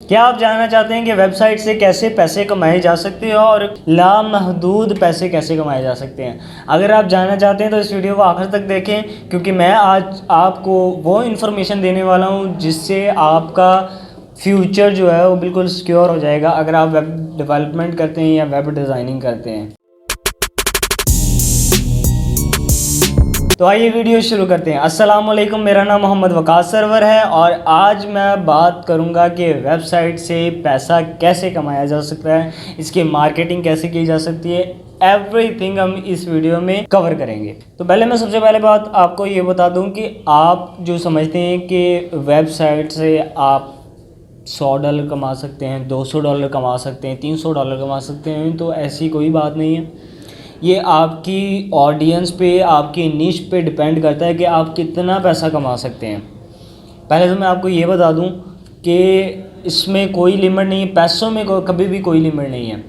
क्या आप जानना चाहते हैं कि वेबसाइट से कैसे पैसे कमाए जा सकते हैं और लामहदूद पैसे कैसे कमाए जा सकते हैं? अगर आप जानना चाहते हैं तो इस वीडियो को आखिर तक देखें, क्योंकि मैं आज आपको वो इन्फॉर्मेशन देने वाला हूं जिससे आपका फ्यूचर जो है वो बिल्कुल सिक्योर हो जाएगा अगर आप वेब डेवलपमेंट करते हैं या वेब डिज़ाइनिंग करते हैं। तो आइए वीडियो शुरू करते हैं। अस्सलाम वालेकुम, मेरा नाम मोहम्मद वकास सरवर है और आज मैं बात करूंगा कि वेबसाइट से पैसा कैसे कमाया जा सकता है, इसकी मार्केटिंग कैसे की जा सकती है, एवरीथिंग हम इस वीडियो में कवर करेंगे। तो पहले मैं सबसे पहले बात आपको ये बता दूं कि आप जो समझते हैं कि वेबसाइट से आप $100 कमा सकते हैं, $200 कमा सकते हैं, $300 कमा सकते हैं, तो ऐसी कोई बात नहीं है। ये आपकी ऑडियंस पे, आपकी निश पे डिपेंड करता है कि आप कितना पैसा कमा सकते हैं। पहले तो मैं आपको ये बता दूं कि इसमें कोई लिमिट नहीं है, पैसों में कभी भी कोई लिमिट नहीं है।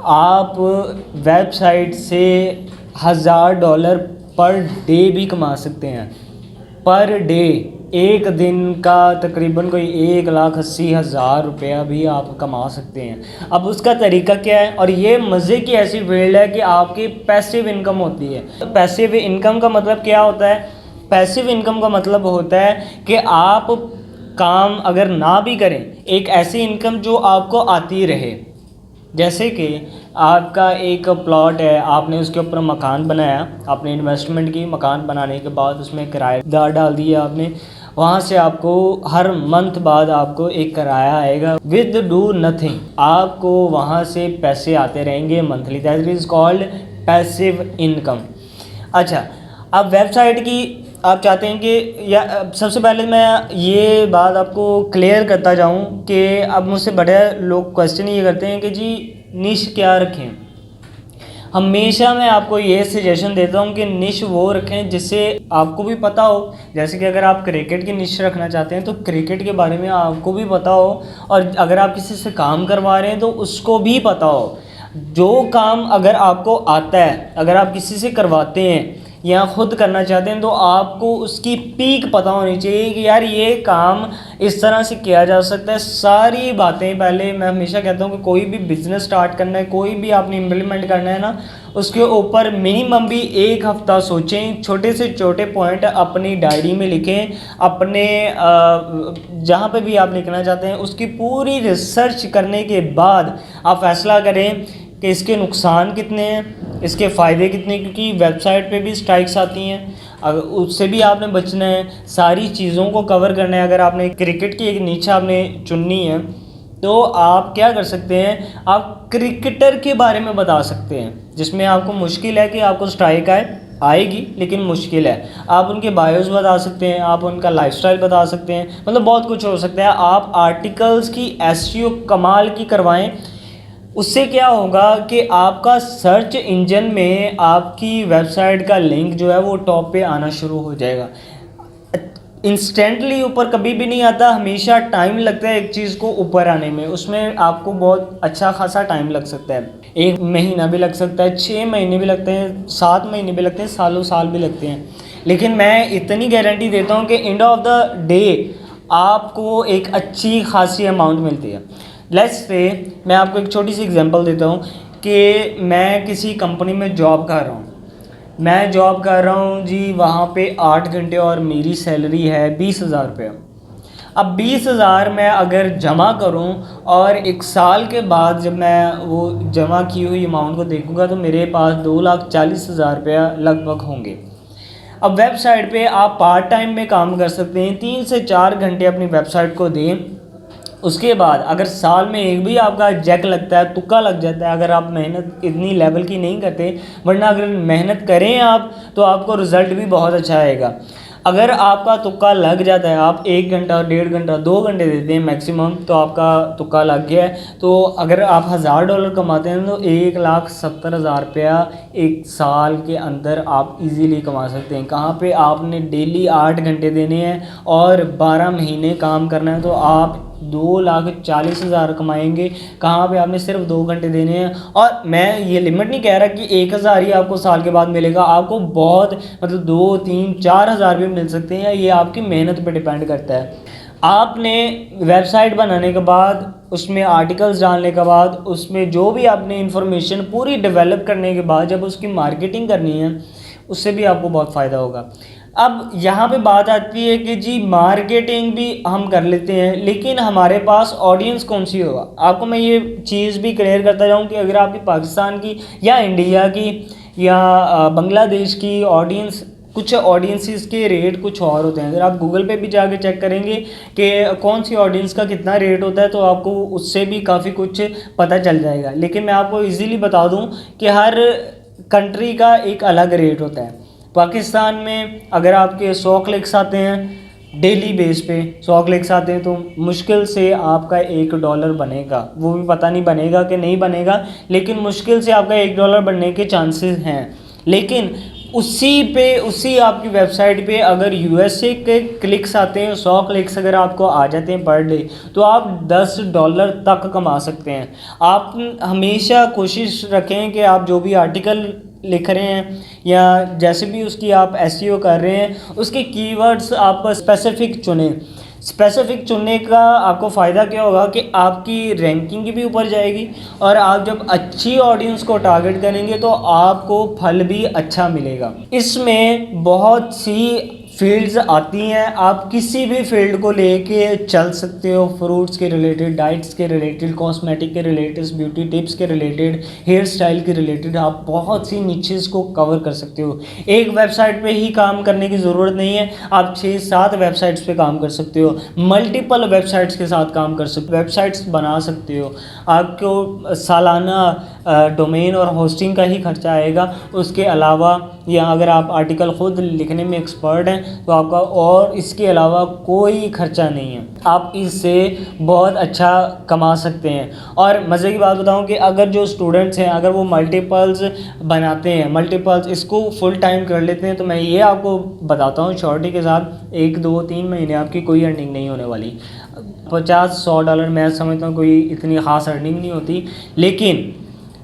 आप वेबसाइट से $1000 पर डे भी कमा सकते हैं। पर डे, एक दिन का तकरीबन कोई 1,80,000 रुपया भी आप कमा सकते हैं। अब उसका तरीका क्या है? और ये मज़े की ऐसी फील्ड है कि आपकी पैसिव इनकम होती है। तो पैसिव इनकम का मतलब क्या होता है? पैसिव इनकम का मतलब होता है कि आप काम अगर ना भी करें, एक ऐसी इनकम जो आपको आती रहे। जैसे कि आपका एक प्लॉट है, आपने उसके ऊपर मकान बनाया, आपने इन्वेस्टमेंट की, मकान बनाने के बाद उसमें किराएदार डाल दिया आपने, वहाँ से आपको हर मंथ बाद आपको एक किराया आएगा विद डू नथिंग, आपको वहाँ से पैसे आते रहेंगे monthly. That is called passive income. अच्छा, अब वेबसाइट की आप चाहते हैं कि, या सबसे पहले मैं ये बात आपको क्लियर करता जाऊं कि अब मुझसे बड़े लोग क्वेश्चन ये करते हैं कि जी निश क्या रखें। हमेशा मैं आपको ये सजेशन देता हूँ कि निश वो रखें जिससे आपको भी पता हो। जैसे कि अगर आप क्रिकेट की निश रखना चाहते हैं तो क्रिकेट के बारे में आपको भी पता हो, और अगर आप किसी से काम करवा रहे हैं तो उसको भी पता हो। जो काम अगर आपको आता है, अगर आप किसी से करवाते हैं या ख़ुद करना चाहते हैं, तो आपको उसकी पीक पता होनी चाहिए कि यार ये काम इस तरह से किया जा सकता है। सारी बातें पहले मैं हमेशा कहता हूँ कि कोई भी बिज़नेस स्टार्ट करना है, कोई भी आपने इम्प्लीमेंट करना है ना, उसके ऊपर मिनिमम भी 1 हफ़्ता सोचें, छोटे से छोटे पॉइंट अपनी डायरी में लिखें, अपने जहाँ पे भी आप लिखना चाहते हैं उसकी पूरी रिसर्च करने के बाद आप फैसला करें कि इसके नुकसान कितने हैं, इसके फ़ायदे कितने, क्योंकि वेबसाइट पे भी स्ट्राइक्स आती हैं, अगर उससे भी आपने बचना है। सारी चीज़ों को कवर करना है। अगर आपने क्रिकेट की एक नीचे आपने चुननी है तो आप क्या कर सकते हैं, आप क्रिकेटर के बारे में बता सकते हैं, जिसमें आपको मुश्किल है कि आपको स्ट्राइक आएगी, लेकिन मुश्किल है। आप उनके बायोस बता सकते हैं, आप उनका लाइफस्टाइल बता सकते हैं, मतलब बहुत कुछ हो सकता है। आप आर्टिकल्स की एसईओ कमाल की करवाएं। उससे क्या होगा कि आपका सर्च इंजन में आपकी वेबसाइट का लिंक जो है वो टॉप पे आना शुरू हो जाएगा। इंस्टेंटली ऊपर कभी भी नहीं आता, हमेशा टाइम लगता है एक चीज़ को ऊपर आने में। उसमें आपको बहुत अच्छा खासा टाइम लग सकता है, 1 महीना भी लग सकता है, 6 महीने भी लगते हैं, 7 महीने भी लगते हैं, सालों साल भी लगते हैं। लेकिन मैं इतनी गारंटी देता हूँ कि एंड ऑफ द डे आपको एक अच्छी खासी अमाउंट मिलती है। लेट्स से मैं आपको एक छोटी सी एग्जांपल देता हूँ कि मैं किसी कंपनी में जॉब कर रहा हूँ। मैं जॉब कर रहा हूँ जी, वहाँ पे 8 घंटे और मेरी सैलरी है 20,000 रुपये। अब 20,000 मैं अगर जमा करूँ और 1 साल के बाद जब मैं वो जमा की हुई अमाउंट को देखूँगा तो मेरे पास 2,40,000 रुपया लगभग होंगे। अब वेबसाइट पे आप पार्ट टाइम में काम कर सकते हैं, 3 से 4 घंटे अपनी वेबसाइट को दें। उसके बाद अगर साल में एक भी आपका जैक लगता है, तुक्का लग जाता है, अगर आप मेहनत इतनी लेवल की नहीं करते, वरना अगर मेहनत करें आप तो आपको रिज़ल्ट भी बहुत अच्छा आएगा। अगर आपका तुक्का लग जाता है, आप 1 घंटा, 1.5 घंटा, 2 घंटे देते हैं मैक्सिमम, तो आपका तुक्का लग गया है। तो अगर आप $1000 कमाते हैं तो 1,70,000 रुपया 1 साल के अंदर आप इजीली कमा सकते हैं। कहाँ पे आपने डेली 8 घंटे देने हैं और 12 महीने काम करना है तो आप 2,40,000 कमाएंगे। कहाँ पे आपने सिर्फ 2 घंटे देने हैं। और मैं ये लिमिट नहीं कह रहा कि 1,000 ही आपको साल के बाद मिलेगा, आपको बहुत मतलब 2, 3, 4 हज़ार भी मिल सकते हैं। ये आपकी मेहनत पे डिपेंड करता है। आपने वेबसाइट बनाने के बाद, उसमें आर्टिकल्स डालने के बाद, उसमें जो भी आपने इंफॉर्मेशन पूरी डेवलप करने के बाद जब उसकी मार्केटिंग करनी है, उससे भी आपको बहुत फ़ायदा होगा। अब यहाँ पे बात आती है कि जी मार्केटिंग भी हम कर लेते हैं, लेकिन हमारे पास ऑडियंस कौन सी होगा। आपको मैं ये चीज़ भी क्लियर करता जाऊँ कि अगर आपकी पाकिस्तान की या इंडिया की या बांग्लादेश की ऑडियंस, कुछ ऑडियंसिस के रेट कुछ और होते हैं। अगर आप गूगल पे भी जाके चेक करेंगे कि कौन सी ऑडियंस का कितना रेट होता है, तो आपको उससे भी काफ़ी कुछ पता चल जाएगा। लेकिन मैं आपको इजीली बता दूं कि हर कंट्री का एक अलग रेट होता है। पाकिस्तान में अगर आपके 100 क्लिक्स आते हैं डेली बेस पे, 100 क्लिक्स आते हैं, तो मुश्किल से आपका $1 बनेगा। वो भी पता नहीं बनेगा कि नहीं बनेगा, लेकिन मुश्किल से आपका $1 बनने के चांसेस हैं। लेकिन उसी आपकी वेबसाइट पे अगर यूएसए के क्लिक्स आते हैं, 100 क्लिक्स अगर आपको आ जाते हैं पर डे, तो आप $10 तक कमा सकते हैं। आप हमेशा कोशिश रखें कि आप जो भी आर्टिकल लिख रहे हैं या जैसे भी उसकी आप एसईओ कर रहे हैं, उसके कीवर्ड्स आप स्पेसिफिक चुनें। स्पेसिफिक चुनने का आपको फ़ायदा क्या होगा कि आपकी रैंकिंग भी ऊपर जाएगी, और आप जब अच्छी ऑडियंस को टारगेट करेंगे तो आपको फल भी अच्छा मिलेगा। इसमें बहुत सी फील्ड्स आती हैं, आप किसी भी फील्ड को लेके चल सकते हो। फ्रूट्स के रिलेटेड, डाइट्स के रिलेटेड, कॉस्मेटिक के रिलेटेड, ब्यूटी टिप्स के रिलेटेड, हेयर स्टाइल के रिलेटेड, आप बहुत सी निचेस को कवर कर सकते हो। एक वेबसाइट पे ही काम करने की ज़रूरत नहीं है, आप 6-7 वेबसाइट्स पे काम कर सकते हो। मल्टीपल वेबसाइट्स के साथ काम कर सकते हो, वेबसाइट्स बना सकते हो। आपको सालाना डोमेन और होस्टिंग का ही खर्चा आएगा। उसके अलावा, या अगर आप आर्टिकल ख़ुद लिखने में एक्सपर्ट हैं तो आपका और इसके अलावा कोई खर्चा नहीं है। आप इससे बहुत अच्छा कमा सकते हैं। और मज़े की बात बताऊं कि अगर जो स्टूडेंट्स हैं, अगर वो मल्टीपल्स बनाते हैं, मल्टीपल्स इसको फुल टाइम कर लेते हैं, तो मैं ये आपको बताता हूँ श्योरिटी के साथ, 1-2-3 महीने आपकी कोई अर्निंग नहीं होने वाली। $50-100 मैं समझता हूँ कोई इतनी ख़ास अर्निंग नहीं होती, लेकिन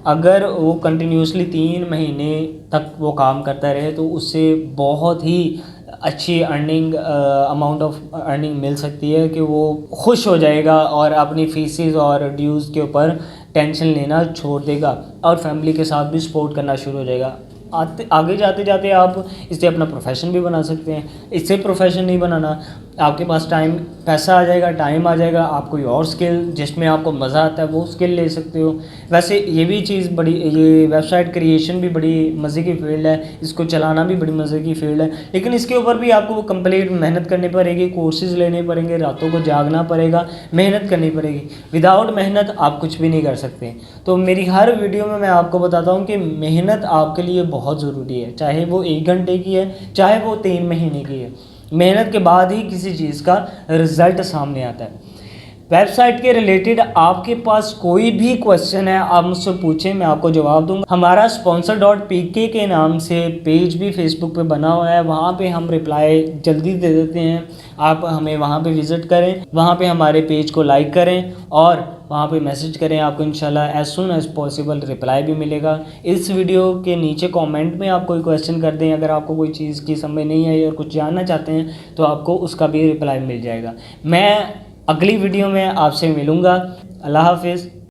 अगर वो कंटिन्यूसली 3 महीने तक वो काम करता रहे तो उससे बहुत ही अच्छी अर्निंग, अमाउंट ऑफ अर्निंग मिल सकती है कि वो खुश हो जाएगा और अपनी फीसेस और ड्यूज़ के ऊपर टेंशन लेना छोड़ देगा और फैमिली के साथ भी सपोर्ट करना शुरू हो जाएगा। आगे जाते जाते आप इसे अपना प्रोफेशन भी बना सकते हैं। इससे प्रोफेशन नहीं बनाना, आपके पास पैसा आ जाएगा, टाइम आ जाएगा, आप कोई और स्किल जिसमें आपको मज़ा आता है वो स्किल ले सकते हो। वैसे ये भी चीज़ ये वेबसाइट क्रिएशन भी बड़ी मज़े की फील्ड है, इसको चलाना भी बड़ी मज़े की फील्ड है, लेकिन इसके ऊपर भी आपको कंप्लीट मेहनत करनी पड़ेगी, कोर्सेज़ लेने पड़ेंगे, रातों को जागना पड़ेगा, मेहनत करनी पड़ेगी। विदाउट मेहनत आप कुछ भी नहीं कर सकते। तो मेरी हर वीडियो में मैं आपको बताता हूँ कि मेहनत आपके लिए बहुत ज़रूरी है, चाहे वो 1 घंटे की है, चाहे वो 3 महीने की है। मेहनत के बाद ही किसी चीज़ का रिज़ल्ट सामने आता है। वेबसाइट के रिलेटेड आपके पास कोई भी क्वेश्चन है, आप मुझसे पूछें, मैं आपको जवाब दूंगा। हमारा sponsor.pk के नाम से पेज भी फेसबुक पे बना हुआ है, वहाँ पे हम रिप्लाई जल्दी दे देते हैं। आप हमें वहाँ पे विज़िट करें, वहाँ पे हमारे पेज को लाइक करें और वहाँ पे मैसेज करें, आपको इंशाल्लाह as soon as possible reply भी मिलेगा। इस वीडियो के नीचे कमेंट में आप कोई क्वेश्चन कर दें, अगर आपको कोई चीज़ की समझ नहीं आई और कुछ जानना चाहते हैं तो आपको उसका भी रिप्लाई मिल जाएगा। मैं अगली वीडियो में आपसे मिलूँगा। अल्लाह हाफिज़।